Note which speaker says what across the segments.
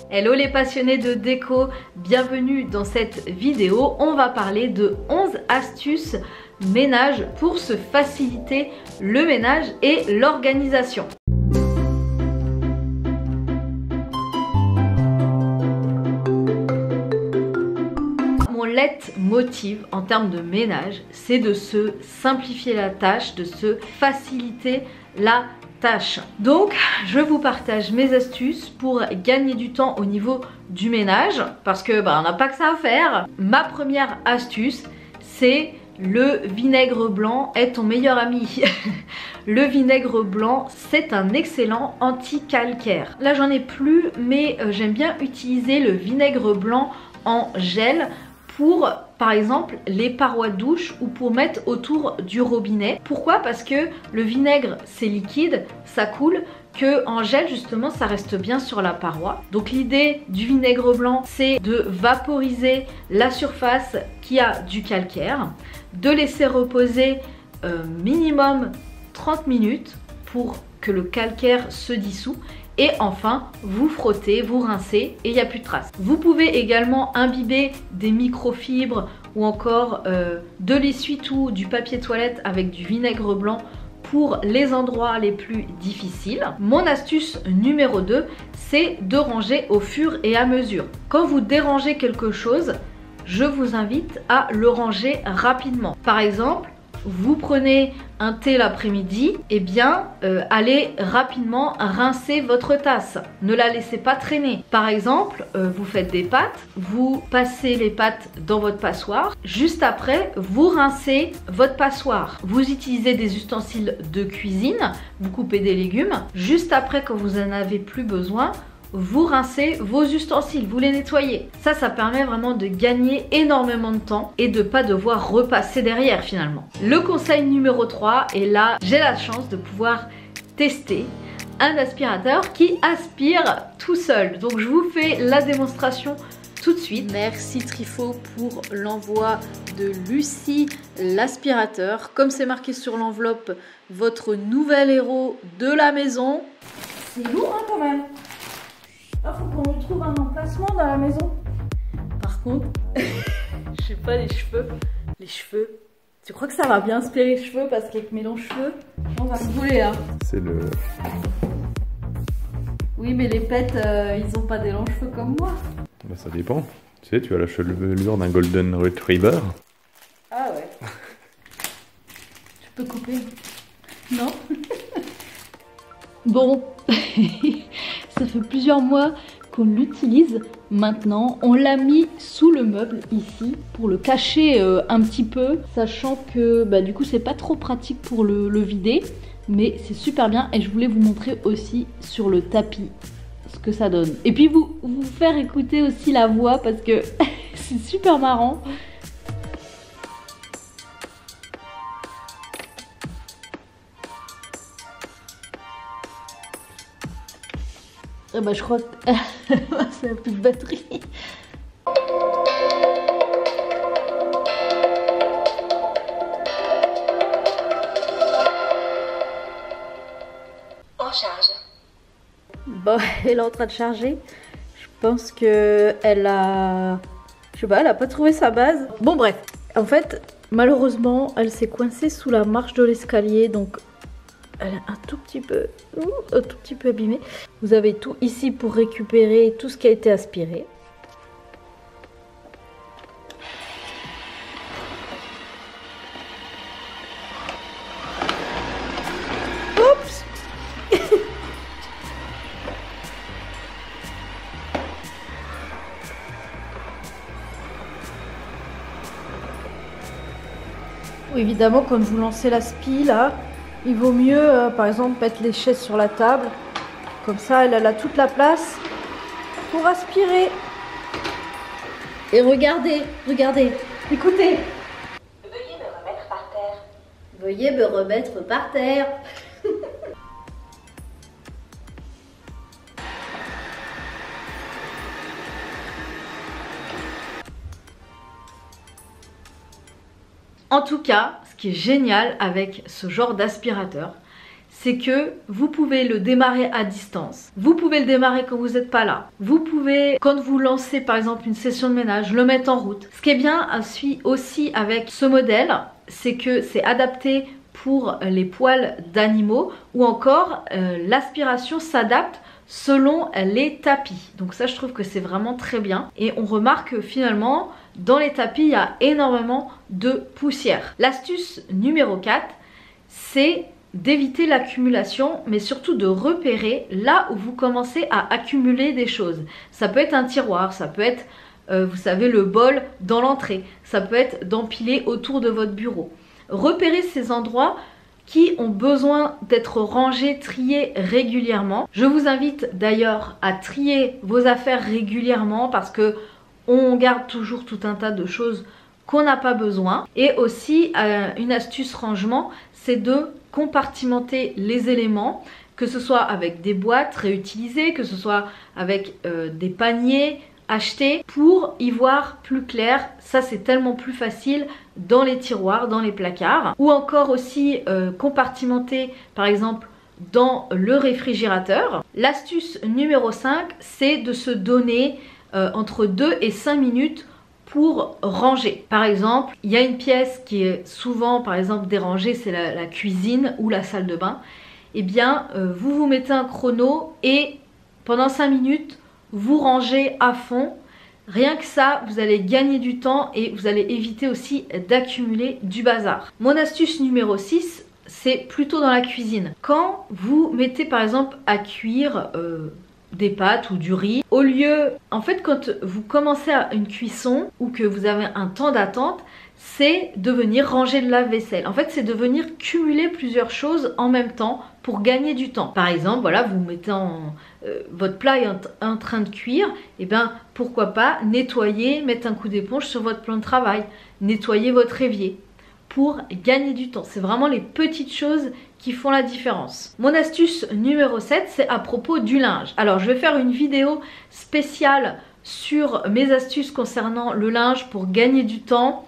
Speaker 1: Hello les passionnés de déco, bienvenue dans cette vidéo. On va parler de 11 astuces ménage pour se faciliter le ménage et l'organisation. Mon leitmotiv en termes de ménage, c'est de se simplifier la tâche, de se faciliter la tâche. Donc je vous partage mes astuces pour gagner du temps au niveau du ménage parce que on n'a pas que ça à faire. Ma première astuce, c'est le vinaigre blanc est ton meilleur ami. Le vinaigre blanc, c'est un excellent anti-calcaire. Là j'en ai plus, mais j'aime bien utiliser le vinaigre blanc en gel pour par exemple les parois de douche ou pour mettre autour du robinet. Pourquoi? Parce que le vinaigre c'est liquide, ça coule, que en gel justement ça reste bien sur la paroi. Donc l'idée du vinaigre blanc, c'est de vaporiser la surface qui a du calcaire, de laisser reposer minimum 30 minutes pour que le calcaire se dissout. Et enfin, vous frottez, vous rincez et il n'y a plus de traces. Vous pouvez également imbiber des microfibres ou encore de l'essuie-tout, du papier toilette avec du vinaigre blanc pour les endroits les plus difficiles. Mon astuce numéro 2, c'est de ranger au fur et à mesure. Quand vous dérangez quelque chose, je vous invite à le ranger rapidement. Par exemple, vous prenez un thé l'après-midi, et bien allez rapidement rincer votre tasse. Ne la laissez pas traîner. Par exemple, vous faites des pâtes, vous passez les pâtes dans votre passoire. Juste après, vous rincez votre passoire. Vous utilisez des ustensiles de cuisine, vous coupez des légumes. Juste après, quand vous en avez plus besoin, vous rincez vos ustensiles, vous les nettoyez. Ça permet vraiment de gagner énormément de temps et de pas devoir repasser derrière finalement. Le conseil numéro 3, et là j'ai la chance de pouvoir tester un aspirateur qui aspire tout seul. Donc je vous fais la démonstration tout de suite. Merci Trifo pour l'envoi de Lucie l'aspirateur. Comme c'est marqué sur l'enveloppe, votre nouvel héros de la maison.
Speaker 2: C'est lourd hein, quand même. Il faut qu'on lui trouve un emplacement dans la maison.
Speaker 1: Par contre, je sais pas, les cheveux, tu crois que ça va bien aspirer les cheveux? Parce qu'avec mes longs cheveux, on va se brûler hein.
Speaker 3: C'est le...
Speaker 1: Oui mais les pets, ils ont pas des longs cheveux comme moi.
Speaker 3: Bah ça dépend. Tu sais, tu as la chevelure d'un Golden Retriever.
Speaker 1: Ah ouais. Tu peux couper? Non. Bon, ça fait plusieurs mois qu'on l'utilise. Maintenant, on l'a mis sous le meuble ici pour le cacher un petit peu, sachant que du coup c'est pas trop pratique pour le vider, mais c'est super bien et je voulais vous montrer aussi sur le tapis ce que ça donne. Et puis vous faire écouter aussi la voix parce que c'est super marrant. Je crois que ça n'a plus de batterie.
Speaker 4: En charge.
Speaker 1: Bon, elle est en train de charger. Je pense que elle a... Je sais pas, elle a pas trouvé sa base. Bon bref, en fait, malheureusement, elle s'est coincée sous la marche de l'escalier, donc elle est un tout petit peu abîmée. Vous avez tout ici pour récupérer tout ce qui a été aspiré. Oups. Évidemment, quand vous lancez la spie là, il vaut mieux, par exemple, mettre les chaises sur la table. Comme ça, elle a toute la place pour aspirer. Et regardez, écoutez.
Speaker 4: Veuillez me remettre par terre.
Speaker 1: Veuillez me remettre par terre. En tout cas, ce qui est génial avec ce genre d'aspirateur, c'est que vous pouvez le démarrer à distance. Vous pouvez le démarrer quand vous n'êtes pas là. Vous pouvez, quand vous lancez par exemple une session de ménage, le mettre en route. Ce qui est bien aussi avec ce modèle, c'est que c'est adapté pour les poils d'animaux ou encore l'aspiration s'adapte selon les tapis. Donc ça, je trouve que c'est vraiment très bien. Et on remarque que finalement, dans les tapis, il y a énormément de poussière. L'astuce numéro 4, c'est d'éviter l'accumulation, mais surtout de repérer là où vous commencez à accumuler des choses. Ça peut être un tiroir, ça peut être, vous savez, le bol dans l'entrée. Ça peut être d'empiler autour de votre bureau. Repérez ces endroits qui ont besoin d'être rangés, triés régulièrement. Je vous invite d'ailleurs à trier vos affaires régulièrement parce que on garde toujours tout un tas de choses qu'on n'a pas besoin. Et aussi, une astuce rangement, c'est de compartimenter les éléments, que ce soit avec des boîtes réutilisées, que ce soit avec des paniers achetés, pour y voir plus clair. Ça, c'est tellement plus facile dans les tiroirs, dans les placards. Ou encore aussi compartimenter, par exemple, dans le réfrigérateur. L'astuce numéro 5, c'est de se donner entre 2 et 5 minutes pour ranger. Par exemple, il y a une pièce qui est souvent par exemple dérangée, c'est la cuisine ou la salle de bain. Eh bien, vous vous mettez un chrono et pendant 5 minutes, vous rangez à fond. Rien que ça, vous allez gagner du temps et vous allez éviter aussi d'accumuler du bazar. Mon astuce numéro 6, c'est plutôt dans la cuisine. Quand vous mettez par exemple à cuire des pâtes ou du riz, au lieu, en fait quand vous commencez une cuisson ou que vous avez un temps d'attente, c'est de venir ranger le lave-vaisselle. En fait, c'est de venir cumuler plusieurs choses en même temps pour gagner du temps. Par exemple, voilà, vous mettez votre plat est en train de cuire, et bien pourquoi pas nettoyer, mettre un coup d'éponge sur votre plan de travail, nettoyer votre évier pour gagner du temps. C'est vraiment les petites choses qui font la différence. Mon astuce numéro 7, c'est à propos du linge. Alors, je vais faire une vidéo spéciale sur mes astuces concernant le linge pour gagner du temps.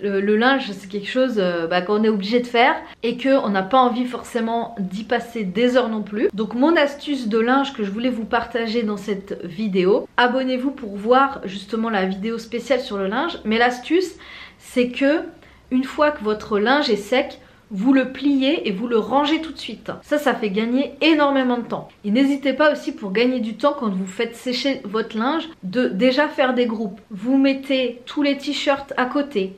Speaker 1: Le linge, c'est quelque chose qu'on est obligé de faire et qu'on n'a pas envie forcément d'y passer des heures non plus. Donc mon astuce de linge que je voulais vous partager dans cette vidéo, abonnez-vous pour voir justement la vidéo spéciale sur le linge. Mais l'astuce, c'est que une fois que votre linge est sec, vous le pliez et vous le rangez tout de suite. Ça fait gagner énormément de temps. Et n'hésitez pas aussi, pour gagner du temps quand vous faites sécher votre linge, de déjà faire des groupes. Vous mettez tous les t-shirts à côté,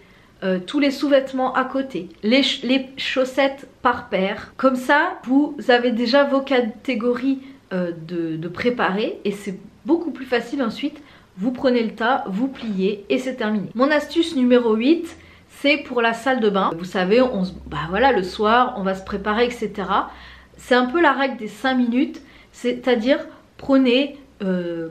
Speaker 1: tous les sous-vêtements à côté, les chaussettes par paire. Comme ça, vous avez déjà vos catégories de préparer et c'est beaucoup plus facile ensuite. Vous prenez le tas, vous pliez et c'est terminé. Mon astuce numéro 8, c'est pour la salle de bain. Vous savez, voilà, le soir, on va se préparer, etc. C'est un peu la règle des 5 minutes, c'est-à-dire prenez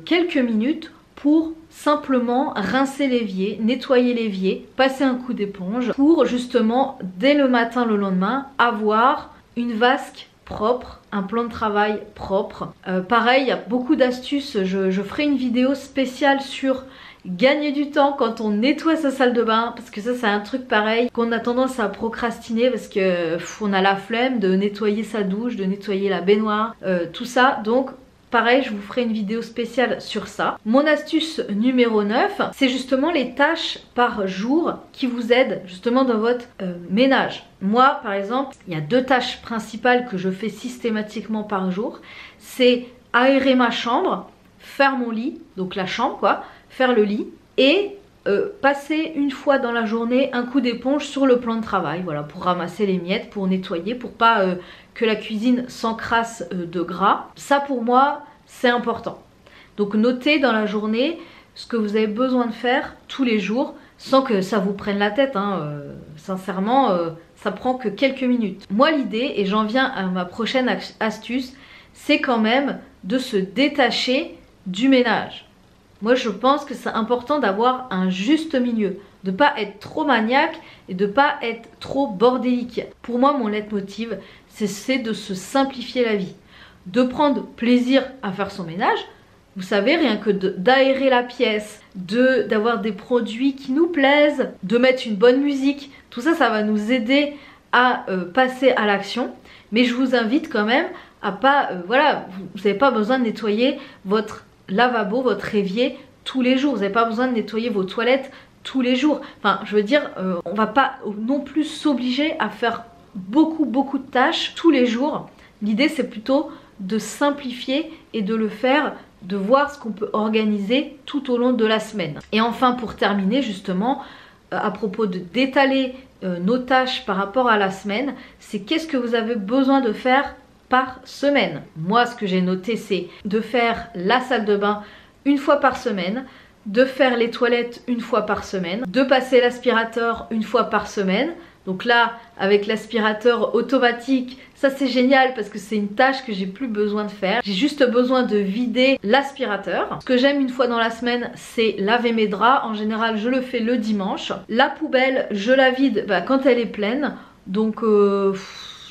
Speaker 1: quelques minutes pour simplement rincer l'évier, nettoyer l'évier, passer un coup d'éponge pour justement, dès le matin, le lendemain, avoir une vasque propre, un plan de travail propre. Pareil, il y a beaucoup d'astuces. Je ferai une vidéo spéciale sur gagner du temps quand on nettoie sa salle de bain, parce que ça c'est un truc pareil qu'on a tendance à procrastiner parce que on a la flemme de nettoyer sa douche, de nettoyer la baignoire, tout ça. Donc pareil, je vous ferai une vidéo spéciale sur ça. Mon astuce numéro 9, c'est justement les tâches par jour qui vous aident justement dans votre ménage. Moi par exemple, il y a 2 tâches principales que je fais systématiquement par jour. C'est aérer ma chambre, faire mon lit, donc la chambre quoi, faire le lit et passer une fois dans la journée un coup d'éponge sur le plan de travail, voilà, pour ramasser les miettes, pour nettoyer, pour pas que la cuisine s'encrasse de gras. Ça pour moi c'est important. Donc notez dans la journée ce que vous avez besoin de faire tous les jours sans que ça vous prenne la tête, hein. Sincèrement ça prend que quelques minutes. Moi l'idée, et j'en viens à ma prochaine astuce, c'est quand même de se détacher du ménage. Moi je pense que c'est important d'avoir un juste milieu, de ne pas être trop maniaque et de ne pas être trop bordélique. Pour moi mon leitmotiv c'est de se simplifier la vie, de prendre plaisir à faire son ménage. Vous savez, rien que d'aérer la pièce, d'avoir des produits qui nous plaisent, de mettre une bonne musique, tout ça, ça va nous aider à passer à l'action. Mais je vous invite quand même à pas, voilà, vous n'avez pas besoin de nettoyer votre lavabo, votre évier tous les jours. Vous n'avez pas besoin de nettoyer vos toilettes tous les jours. Enfin, je veux dire, on va pas non plus s'obliger à faire beaucoup de tâches tous les jours. L'idée, c'est plutôt de simplifier et de le faire, de voir ce qu'on peut organiser tout au long de la semaine. Et enfin, pour terminer justement, à propos d'étaler nos tâches par rapport à la semaine, c'est qu'est-ce que vous avez besoin de faire par semaine. Moi, ce que j'ai noté, c'est de faire la salle de bain une fois par semaine, de faire les toilettes une fois par semaine, de passer l'aspirateur une fois par semaine. Donc là, avec l'aspirateur automatique, ça c'est génial parce que c'est une tâche que j'ai plus besoin de faire. J'ai juste besoin de vider l'aspirateur. Ce que j'aime une fois dans la semaine, c'est laver mes draps. En général, je le fais le dimanche. La poubelle, je la vide quand elle est pleine. Donc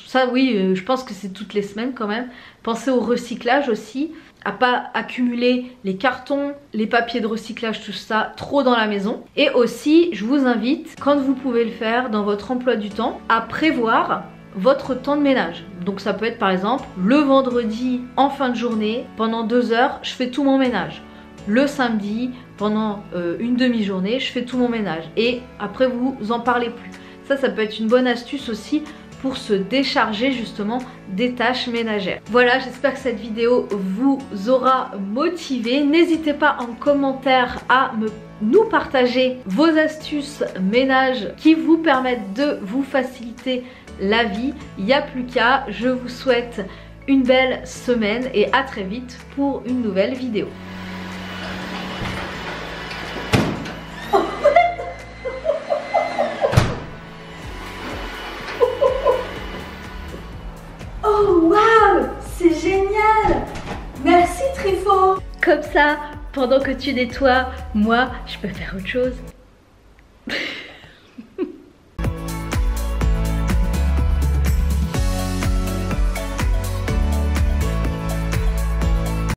Speaker 1: ça oui, je pense que c'est toutes les semaines quand même. Pensez au recyclage aussi, à pas accumuler les cartons, les papiers de recyclage, tout ça trop dans la maison. Et aussi, je vous invite, quand vous pouvez le faire dans votre emploi du temps, à prévoir votre temps de ménage. Donc ça peut être par exemple le vendredi en fin de journée, pendant 2 heures, je fais tout mon ménage. Le samedi, pendant une demi-journée, je fais tout mon ménage. Et après, vous en parlez plus. Ça peut être une bonne astuce aussi pour se décharger justement des tâches ménagères. Voilà, j'espère que cette vidéo vous aura motivé. N'hésitez pas en commentaire à nous partager vos astuces ménage qui vous permettent de vous faciliter la vie. Il n'y a plus qu'à. Je vous souhaite une belle semaine et à très vite pour une nouvelle vidéo.
Speaker 2: Oh waouh, c'est génial! Merci Trifo!
Speaker 1: Comme ça, pendant que tu nettoies, moi, je peux faire autre chose.